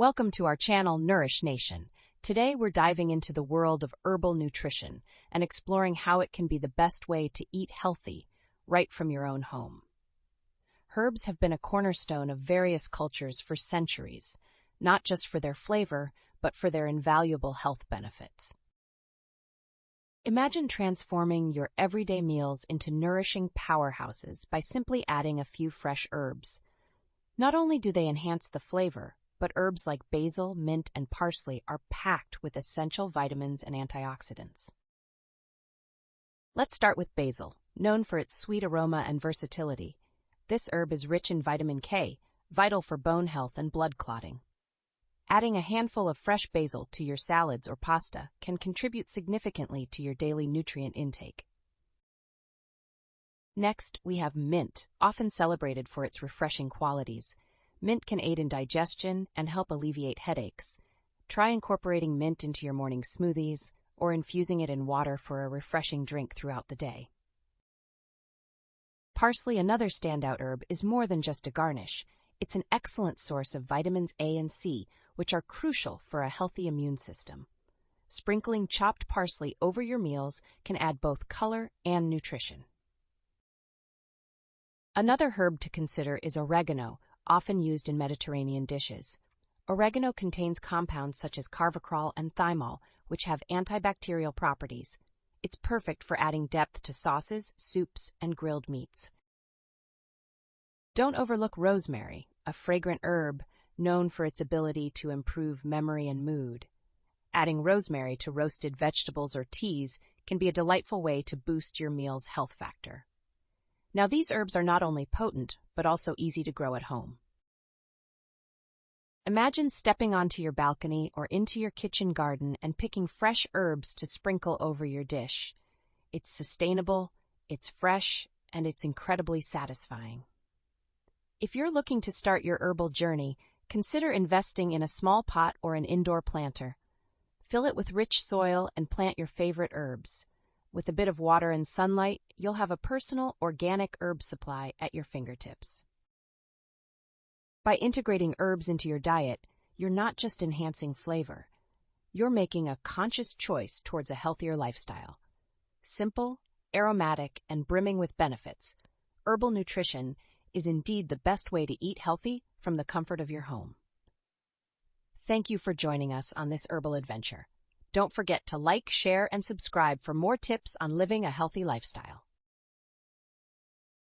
Welcome to our channel, Nourish Nation. Today we're diving into the world of herbal nutrition and exploring how it can be the best way to eat healthy, right from your own home. Herbs have been a cornerstone of various cultures for centuries, not just for their flavor, but for their invaluable health benefits. Imagine transforming your everyday meals into nourishing powerhouses by simply adding a few fresh herbs. Not only do they enhance the flavor, but herbs like basil, mint, and parsley are packed with essential vitamins and antioxidants. Let's start with basil, known for its sweet aroma and versatility. This herb is rich in vitamin K, vital for bone health and blood clotting. Adding a handful of fresh basil to your salads or pasta can contribute significantly to your daily nutrient intake. Next, we have mint, often celebrated for its refreshing qualities. Mint can aid in digestion and help alleviate headaches. Try incorporating mint into your morning smoothies or infusing it in water for a refreshing drink throughout the day. Parsley, another standout herb, is more than just a garnish. It's an excellent source of vitamins A and C, which are crucial for a healthy immune system. Sprinkling chopped parsley over your meals can add both color and nutrition. Another herb to consider is oregano, often used in Mediterranean dishes. Oregano contains compounds such as carvacrol and thymol, which have antibacterial properties. It's perfect for adding depth to sauces, soups, and grilled meats. Don't overlook rosemary, a fragrant herb known for its ability to improve memory and mood. Adding rosemary to roasted vegetables or teas can be a delightful way to boost your meal's health factor. Now, these herbs are not only potent, but also easy to grow at home. Imagine stepping onto your balcony or into your kitchen garden and picking fresh herbs to sprinkle over your dish. It's sustainable, it's fresh, and it's incredibly satisfying. If you're looking to start your herbal journey, consider investing in a small pot or an indoor planter. Fill it with rich soil and plant your favorite herbs. With a bit of water and sunlight, you'll have a personal, organic herb supply at your fingertips. By integrating herbs into your diet, you're not just enhancing flavor. You're making a conscious choice towards a healthier lifestyle. Simple, aromatic, and brimming with benefits, herbal nutrition is indeed the best way to eat healthy from the comfort of your home. Thank you for joining us on this herbal adventure. Don't forget to like, share, and subscribe for more tips on living a healthy lifestyle.